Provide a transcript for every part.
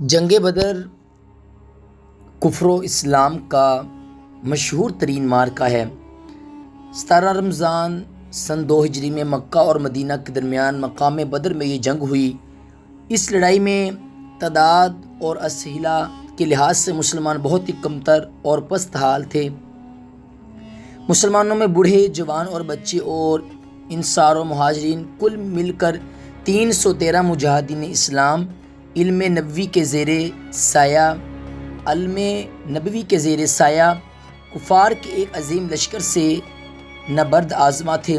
جنگ بدر کفر و اسلام کا مشہور ترین معرکہ ہے۔ 17 رمضان سن 2 ہجری میں مکہ اور مدینہ کے درمیان مقام بدر میں یہ جنگ ہوئی۔ اس لڑائی میں تعداد اور اسلحہ کے لحاظ سے مسلمان بہت ہی کمتر اور پست حال تھے۔ مسلمانوں میں بوڑھے، جوان اور بچے اور انصار و مہاجرین کل مل کر 313 مجاہدین اسلام علم نبوی کے زیر سایہ کفار کے ایک عظیم لشکر سے نبرد آزما تھے۔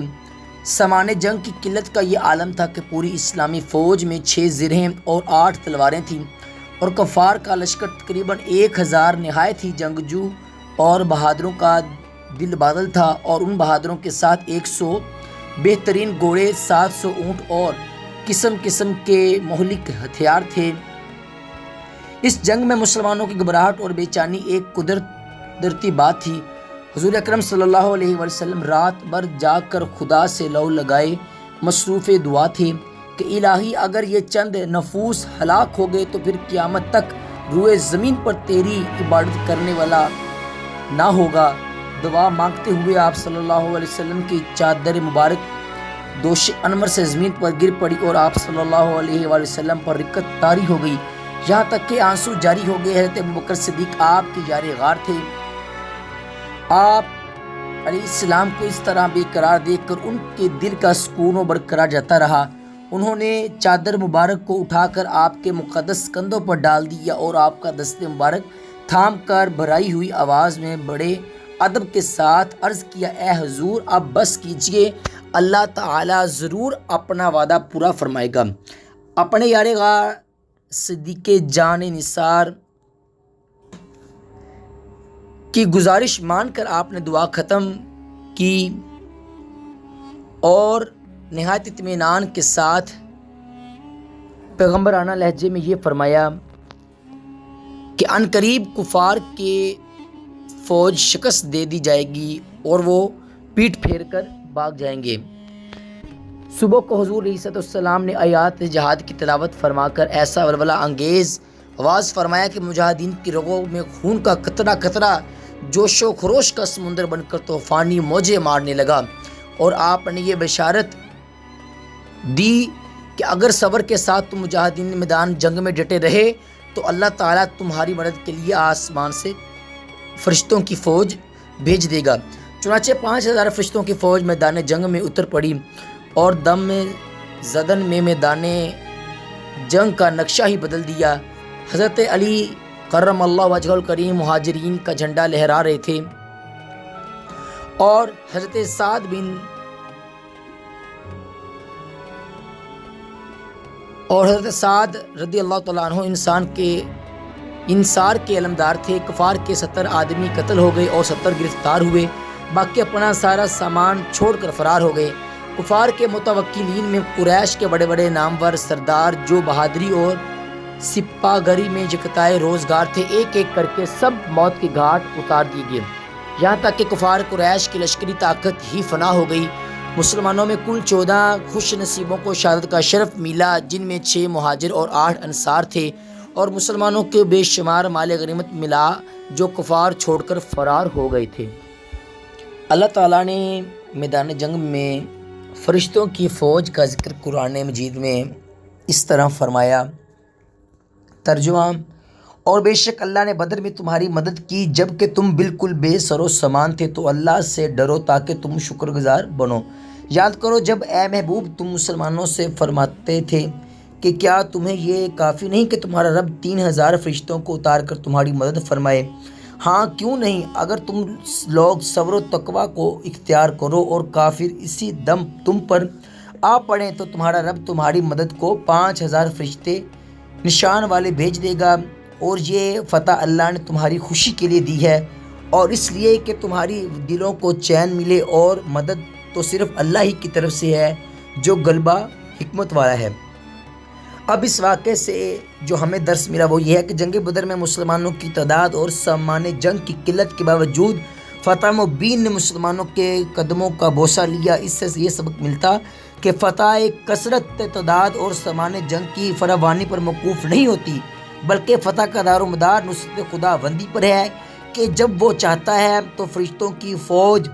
سامان جنگ کی قلت کا یہ عالم تھا کہ پوری اسلامی فوج میں 6 زرہیں اور 8 تلواریں تھیں، اور کفار کا لشکر تقریباً 1000 نہایت ہی جنگجو اور بہادروں کا دل بادل تھا، اور ان بہادروں کے ساتھ 100 بہترین گھوڑے، 700 اونٹ اور قسم قسم کے مہلک ہتھیار تھے۔ اس جنگ میں مسلمانوں کی گھبراہٹ اور بے چینی ایک قدرتی بات تھی۔ حضور اکرم صلی اللہ علیہ وسلم رات بھر جاگ کر خدا سے لو لگائے مصروف دعا تھے کہ الہی، اگر یہ چند نفوس ہلاک ہو گئے تو پھر قیامت تک روئے زمین پر تیری عبادت کرنے والا نہ ہوگا۔ دعا مانگتے ہوئے آپ صلی اللہ علیہ وسلم کی چادر مبارک دوش انور سے زمین پر گر پڑی اور آپ صلی اللہ علیہ وسلم پر رکت طاری ہو گئی، یہاں تک کہ آنسو جاری ہو گئے۔ حضرت ابوبکر صدیق آپ کے یار غار تھے۔ آپ علیہ السلام کو اس طرح بے قرار دیکھ کر ان کے دل کا سکون و برقرار جاتا رہا۔ انہوں نے چادر مبارک کو اٹھا کر آپ کے مقدس کندھوں پر ڈال دیا اور آپ کا دست مبارک تھام کر بھرائی ہوئی آواز میں بڑے ادب کے ساتھ عرض کیا، اے حضور، اب بس کیجئے، اللہ تعالیٰ ضرور اپنا وعدہ پورا فرمائے گا۔ اپنے یار غار صدیق جان نثار کی گزارش مان کر آپ نے دعا ختم کی اور نہایت اطمینان کے ساتھ پیغمبرانہ لہجے میں یہ فرمایا کہ عن قریب کفار کے فوج شکست دے دی جائے گی اور وہ پیٹ پھیر کر بھاگ جائیں گے۔ صبح کو حضور علیہ السلام نے آیات جہاد کی تلاوت فرما کر ایسا ولولہ انگیز آواز فرمایا کہ مجاہدین کی رگوں میں خون کا قطرہ قطرہ جوش و خروش کا سمندر بن کر طوفانی موجیں مارنے لگا، اور آپ نے یہ بشارت دی کہ اگر صبر کے ساتھ تم مجاہدین میدان جنگ میں ڈٹے رہے تو اللہ تعالیٰ تمہاری مدد کے لیے آسمان سے فرشتوں کی فوج بھیج دے گا۔ چنانچہ 5000 فرشتوں کی فوج میدان جنگ میں اتر پڑی، اور دم میں زدن میں میدان جنگ کا نقشہ ہی بدل دیا۔ حضرت علی کرم اللہ وجہہ الکریم مہاجرین کا جھنڈا لہرا رہے تھے، اور حضرت سعد رضی اللہ تعالیٰ عنہ انصار کے علمدار تھے۔ کفار کے 70 آدمی قتل ہو گئے اور 70 گرفتار ہوئے، باقی اپنا سارا سامان چھوڑ کر فرار ہو گئے۔ کفار کے متوکلین میں قریش کے بڑے بڑے نامور سردار جو بہادری اور سپاہ گری میں یکتائے روزگار تھے، ایک ایک کر کے سب موت کے گھاٹ اتار دیے گئے، یہاں تک کہ کفار قریش کی لشکری طاقت ہی فنا ہو گئی۔ مسلمانوں میں کل 14 خوش نصیبوں کو شہادت کا شرف ملا، جن میں 6 مہاجر اور 8 انصار تھے، اور مسلمانوں کے بے شمار مال غنیمت ملا جو کفار چھوڑ کر فرار ہو گئے تھے۔ اللہ تعالیٰ نے میدان جنگ میں فرشتوں کی فوج کا ذکر قرآن مجید میں اس طرح فرمایا، ترجمہ: اور بے شک اللہ نے بدر میں تمہاری مدد کی جب کہ تم بالکل بے سر و سامان تھے، تو اللہ سے ڈرو تاکہ تم شکر گزار بنو۔ یاد کرو جب اے محبوب تم مسلمانوں سے فرماتے تھے کہ کیا تمہیں یہ کافی نہیں کہ تمہارا رب 3000 فرشتوں کو اتار کر تمہاری مدد فرمائے؟ ہاں کیوں نہیں، اگر تم لوگ صبر و تقویٰ کو اختیار کرو اور کافر اسی دم تم پر آ پڑیں تو تمہارا رب تمہاری مدد کو 5000 فرشتے نشان والے بھیج دے گا، اور یہ فتح اللہ نے تمہاری خوشی کے لیے دی ہے، اور اس لیے کہ تمہاری دلوں کو چین ملے، اور مدد تو صرف اللہ ہی کی طرف سے ہے جو غلبہ حکمت والا ہے۔ اب اس واقعے سے جو ہمیں درس ملا وہ یہ ہے کہ جنگ بدر میں مسلمانوں کی تعداد اور سامان جنگ کی قلت کے باوجود فتح مبین نے مسلمانوں کے قدموں کا بوسہ لیا۔ اس سے یہ سبق ملتا کہ فتح ایک کثرت تعداد اور سامان جنگ کی فراوانی پر موقوف نہیں ہوتی، بلکہ فتح کا دار و مدار نصرت خداوندی پر ہے کہ جب وہ چاہتا ہے تو فرشتوں کی فوج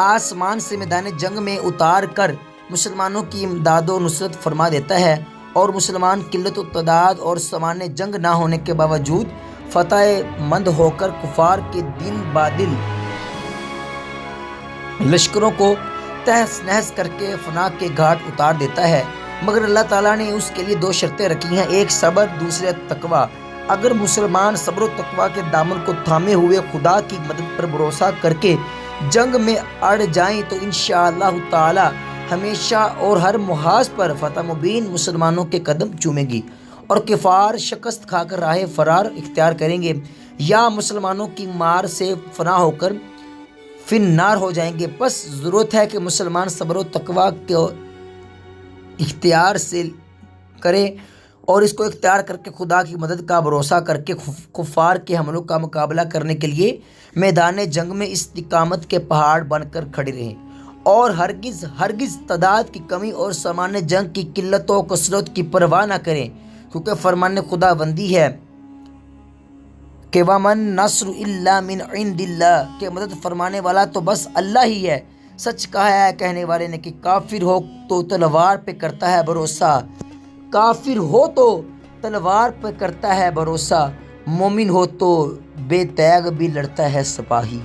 آسمان سے میدان جنگ میں اتار کر مسلمانوں کی امداد و نصرت فرما دیتا ہے، اور مسلمان قلت و تعداد اور سامان جنگ نہ ہونے کے باوجود فتح مند ہو کر کفار کے دل بادل لشکروں کو تہس نہس کر کے فنا کے گھاٹ اتار دیتا ہے۔ مگر اللہ تعالیٰ نے اس کے لیے دو شرطیں رکھی ہیں، ایک صبر، دوسرے تقویٰ۔ اگر مسلمان صبر و تقویٰ کے دامن کو تھامے ہوئے خدا کی مدد پر بھروسہ کر کے جنگ میں اڑ جائیں تو انشاءاللہ تعالیٰ ہمیشہ اور ہر محاذ پر فتح مبین مسلمانوں کے قدم چومے گی، اور کفار شکست کھا کر راہ فرار اختیار کریں گے یا مسلمانوں کی مار سے فنا ہو کر فن نار ہو جائیں گے۔ بس ضرورت ہے کہ مسلمان صبر و تقویٰ کو اختیار سے کرے، اور اس کو اختیار کر کے خدا کی مدد کا بھروسہ کر کے کفار کے حملوں کا مقابلہ کرنے کے لیے میدان جنگ میں استقامت کے پہاڑ بن کر کھڑے رہیں، اور ہرگز تعداد کی کمی اور سامان جنگ کی قلت و کثرت کی پرواہ نہ کریں، کیونکہ فرمان خداوندی ہے کہ وَمَن نَّصْرُ إِلَّا مِنْ عِنْدِ اللَّهِ، کہ مدد فرمانے والا تو بس اللہ ہی ہے۔ سچ کہا ہے کہنے والے نے کہ کافر ہو تو تلوار پہ کرتا ہے بھروسہ، کافر ہو تو تلوار پہ کرتا ہے بھروسہ، مومن ہو تو بے تیغ بھی لڑتا ہے سپاہی۔